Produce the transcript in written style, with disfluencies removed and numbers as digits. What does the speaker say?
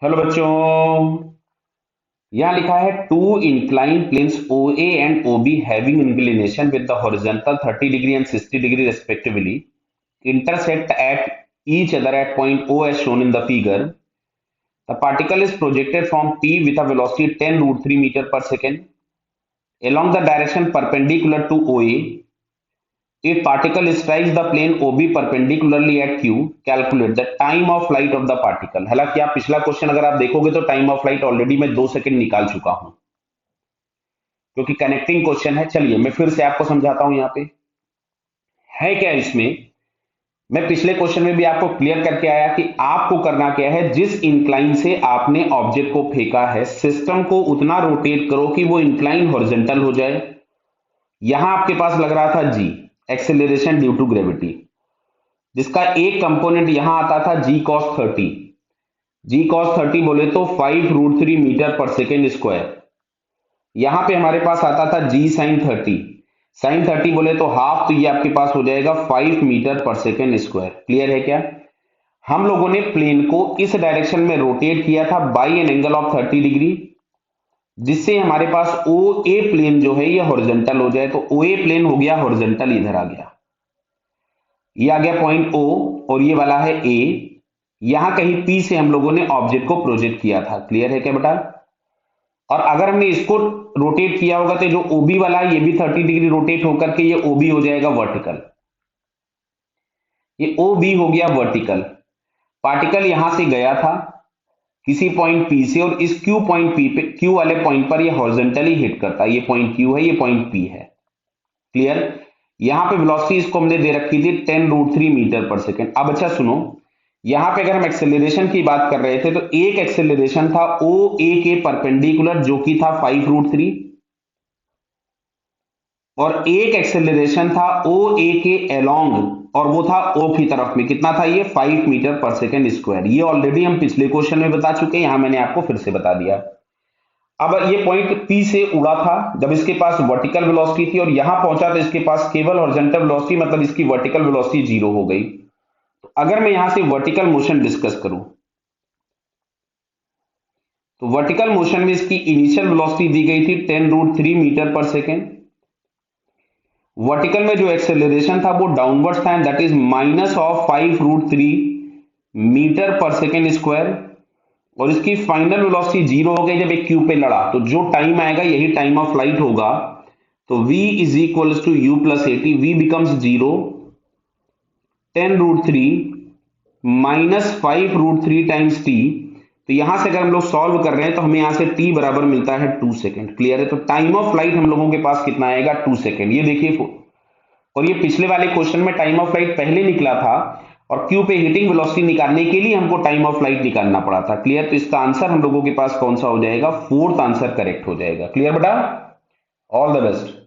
Hello बच्चों। यहाँ लिखा है to incline planes O A and O B having inclination with the horizontal 30 degree and 60 degree respectively intersect at each other at point O as shown in the figure. The particle is projected from P with a velocity 10 root 3 meter per second along the direction perpendicular to OA. If particle strikes the plane OB perpendicularly at Q, calculate the time of flight of the particle. हालांकि आप पिछला question अगर आप देखोगे तो time of flight already मैं 2 second निकाल चुका हूं क्योंकि कनेक्टिंग क्वेश्चन है। चलिए मैं फिर से आपको समझाता हूं। यहाँ पे है क्या इसमें, मैं पिछले क्वेश्चन में भी आपको क्लियर करके आया कि आपको करना क्या है। जिस इंक्लाइन से आपने ऑब्जेक्ट को फेंका है, सिस्टम को उतना रोटेट करो कि वो इंक्लाइन हॉरिजॉन्टल हो जाए। यहां आपके पास लग रहा था जी, एक्सेलरेशन ड्यू टू ग्रेविटी, जिसका एक कंपोनेंट यहां आता था जी कॉस 30। जी कॉस 30 बोले तो 5√3 मीटर पर सेकेंड स्क्वायर। यहां पे हमारे पास आता था जी साइन 30। साइन 30 बोले तो हाफ, तो ये आपके पास हो जाएगा 5 मीटर पर सेकेंड स्क्वायर। क्लियर है क्या? हम लोगों ने प्लेन को इस डायरेक्शन में रोटेट किया था by an angle of 30 degree, जिससे हमारे पास ओ ए प्लेन जो है ये हॉरिजॉन्टल हो जाए। तो ओ ए प्लेन हो गया हॉरिजॉन्टल, इधर आ गया, ये आ गया पॉइंट ओ, और ये वाला है ए। यहां कहीं पी से हम लोगों ने ऑब्जेक्ट को प्रोजेक्ट किया था। क्लियर है क्या बेटा? और अगर हमने इसको रोटेट किया होगा तो जो ओबी वाला है ये भी 30 डिग्री रोटेट होकर के ये ओबी हो जाएगा वर्टिकल। ये ओबी हो गया वर्टिकल। पार्टिकल यहां से गया था किसी पॉइंट पी से, और इस क्यू पॉइंट पी पे, क्यू वाले पॉइंट पर ये हॉरिजॉन्टली हिट करता है। ये पॉइंट क्यू है, ये पॉइंट पी है। क्लियर? यहां पे वेलोसिटी इसको हमने दे रखी थी 10√3 मीटर पर सेकेंड। अब अच्छा सुनो, यहां पे अगर हम एक्सेलरेशन की बात कर रहे थे तो एक एक्सेलरेशन था ओ ए के परपेंडिकुलर जो कि था 5√3, और एक एक्सेलरेशन था ओ ए के अलोंग, और वो था ओ की तरफ में। कितना था ये? 5 मीटर पर सेकेंड स्क्वायर। ये ऑलरेडी हम पिछले क्वेश्चन में बता चुके हैं, यहां मैंने आपको फिर से बता दिया। अब ये पॉइंट पी से उड़ा था जब इसके पास वर्टिकल वेलोसिटी थी, और यहां पहुंचा तो इसके पास केवल हॉरिजॉन्टल वेलोसिटी, मतलब इसकी वर्टिकल वेलोसिटी जीरो हो गई। तो अगर मैं यहां से वर्टिकल मोशन डिस्कस करूं तो वर्टिकल मोशन में इसकी इनिशियल वेलोसिटी दी गई थी 10√3 मीटर पर सेकेंड। वर्टिकल में जो एक्सेलरेशन था वो डाउनवर्ड्स था, एंड दैट इज -5√3 मीटर पर सेकेंड स्क्वायर। और इसकी फाइनल वेलोसिटी जीरो हो गई जब एक क्यू पे लड़ा, तो जो टाइम आएगा यही टाइम ऑफ फ्लाइट होगा। तो v is equals to u plus 80, v becomes zero, 10√3 -5√3 times t। तो यहां से अगर हम लोग सॉल्व कर रहे हैं तो हमें यहां से t बराबर मिलता है 2 सेकेंड। क्लियर है? तो टाइम ऑफ फ्लाइट हम लोगों के पास कितना आएगा? 2 सेकेंड। ये देखिए, और ये पिछले वाले क्वेश्चन में टाइम ऑफ फ्लाइट पहले निकला था, और क्यू पे हिटिंग वेलोसिटी निकालने के लिए हमको टाइम ऑफ फ्लाइट निकालना पड़ा था। क्लियर? तो इसका आंसर हम लोगों के पास कौन सा हो जाएगा? फोर्थ आंसर करेक्ट हो जाएगा। क्लियर बेटा? All the best.